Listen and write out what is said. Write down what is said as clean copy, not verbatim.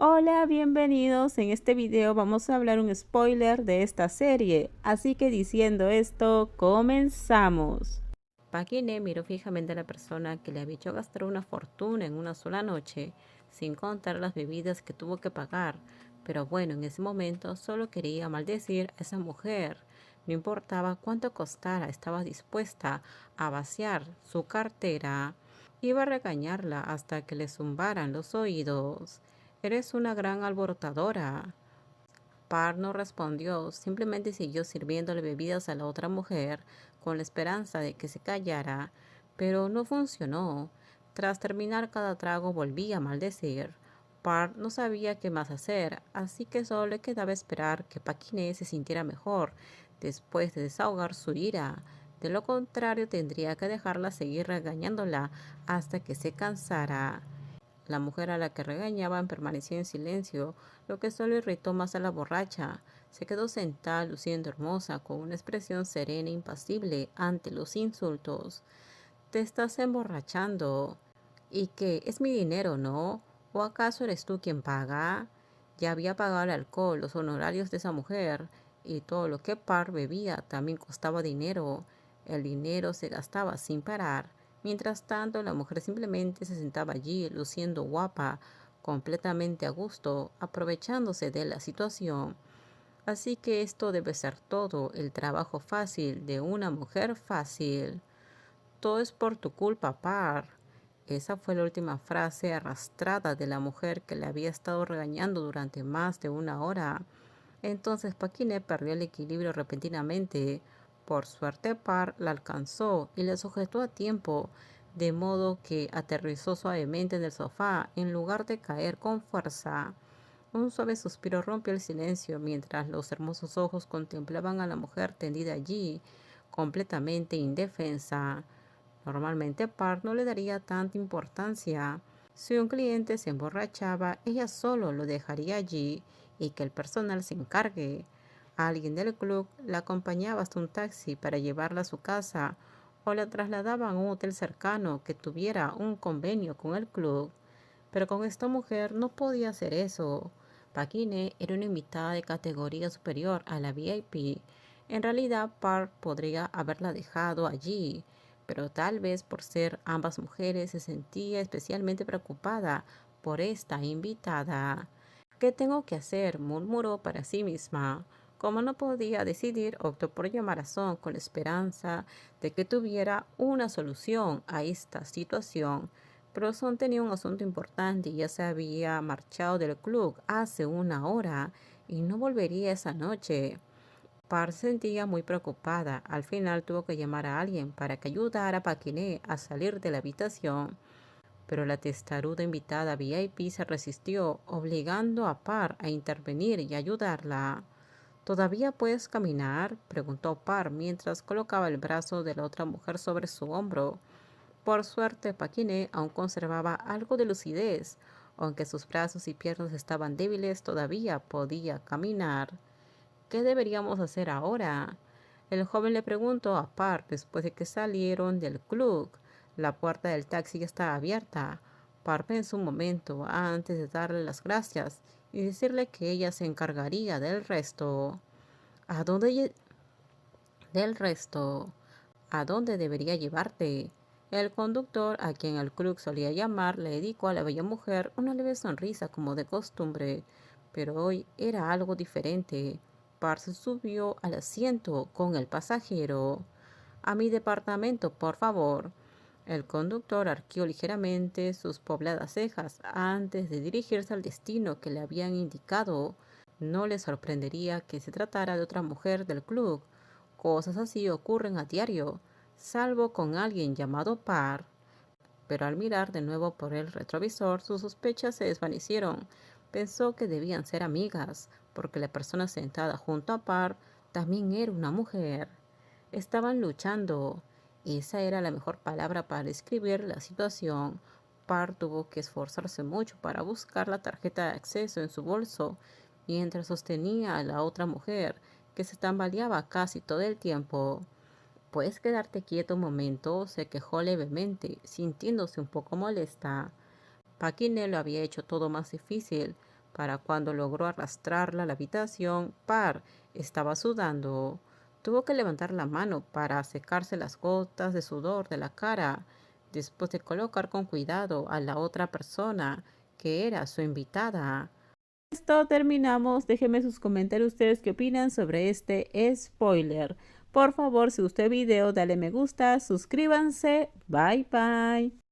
Hola, bienvenidos. En este video vamos a hablar un spoiler de esta serie. Así que diciendo esto, comenzamos. Pakine miró fijamente a la persona que le había hecho gastar una fortuna en una sola noche, sin contar las bebidas que tuvo que pagar. Pero bueno, en ese momento solo quería maldecir a esa mujer. No importaba cuánto costara, estaba dispuesta a vaciar su cartera. Iba a regañarla hasta que le zumbaran los oídos. Eres una gran alborotadora. Par no respondió, simplemente siguió sirviéndole bebidas a la otra mujer con la esperanza de que se callara, pero no funcionó. Tras terminar cada trago volvía a maldecir. Par no sabía qué más hacer, así que solo le quedaba esperar que Paquiné se sintiera mejor después de desahogar su ira. De lo contrario, tendría que dejarla seguir regañándola hasta que se cansara. La mujer a la que regañaban permaneció en silencio, lo que solo irritó más a la borracha. Se quedó sentada luciendo hermosa, con una expresión serena e impasible ante los insultos. Te estás emborrachando. ¿Y qué? Es mi dinero, ¿no? ¿O acaso eres tú quien paga? Ya había pagado el alcohol, los honorarios de esa mujer, y todo lo que Par bebía también costaba dinero. El dinero se gastaba sin parar. Mientras tanto, la mujer simplemente se sentaba allí, luciendo guapa, completamente a gusto, aprovechándose de la situación. Así que esto debe ser todo, el trabajo fácil de una mujer fácil. Todo es por tu culpa, Par. Esa fue la última frase arrastrada de la mujer que le había estado regañando durante más de una hora. Entonces Paquine perdió el equilibrio repentinamente. Por suerte, Par la alcanzó y la sujetó a tiempo, de modo que aterrizó suavemente en el sofá en lugar de caer con fuerza. Un suave suspiro rompió el silencio mientras los hermosos ojos contemplaban a la mujer tendida allí, completamente indefensa. Normalmente Park no le daría tanta importancia. Si un cliente se emborrachaba, ella solo lo dejaría allí y que el personal se encargue. Alguien del club la acompañaba hasta un taxi para llevarla a su casa o la trasladaban a un hotel cercano que tuviera un convenio con el club. Pero con esta mujer no podía hacer eso. Paquine era una invitada de categoría superior a la VIP. En realidad, Park podría haberla dejado allí, pero tal vez por ser ambas mujeres se sentía especialmente preocupada por esta invitada. ¿Qué tengo que hacer? Murmuró para sí misma. Como no podía decidir, optó por llamar a Son con la esperanza de que tuviera una solución a esta situación. Pero Son tenía un asunto importante y ya se había marchado del club hace una hora y no volvería esa noche. Par se sentía muy preocupada. Al final tuvo que llamar a alguien para que ayudara a Paquiné a salir de la habitación. Pero la testaruda invitada VIP se resistió, obligando a Par a intervenir y ayudarla. ¿Todavía puedes caminar?, preguntó Par mientras colocaba el brazo de la otra mujer sobre su hombro. Por suerte, Paquiné aún conservaba algo de lucidez. Aunque sus brazos y piernas estaban débiles, todavía podía caminar. ¿Qué deberíamos hacer ahora? El joven le preguntó a Park después de que salieron del club. La puerta del taxi ya estaba abierta. Park pensó un momento antes de darle las gracias y decirle que ella se encargaría del resto. ¿A dónde del resto? ¿A dónde debería llevarte? El conductor, a quien el club solía llamar, le dedicó a la bella mujer una leve sonrisa como de costumbre, pero hoy era algo diferente. Parse subió al asiento con el pasajero. A mi departamento, por favor. El conductor arqueó ligeramente sus pobladas cejas antes de dirigirse al destino que le habían indicado. No le sorprendería que se tratara de otra mujer del club. Cosas así ocurren a diario, salvo con alguien llamado Par. Pero al mirar de nuevo por el retrovisor, sus sospechas se desvanecieron. Pensó que debían ser amigas, porque la persona sentada junto a Par también era una mujer. Estaban luchando. Esa era la mejor palabra para describir la situación. Par tuvo que esforzarse mucho para buscar la tarjeta de acceso en su bolso, mientras sostenía a la otra mujer, que se tambaleaba casi todo el tiempo. ¿Puedes quedarte quieto un momento?, se quejó levemente, sintiéndose un poco molesta. Paquine lo había hecho todo más difícil. Para cuando logró arrastrarla a la habitación, Par estaba sudando. Tuvo que levantar la mano para secarse las gotas de sudor de la cara, después de colocar con cuidado a la otra persona, que era su invitada. Esto terminamos. Déjenme sus comentarios ustedes qué opinan sobre este spoiler. Por favor, si gustó el video, dale me gusta, suscríbanse. Bye bye.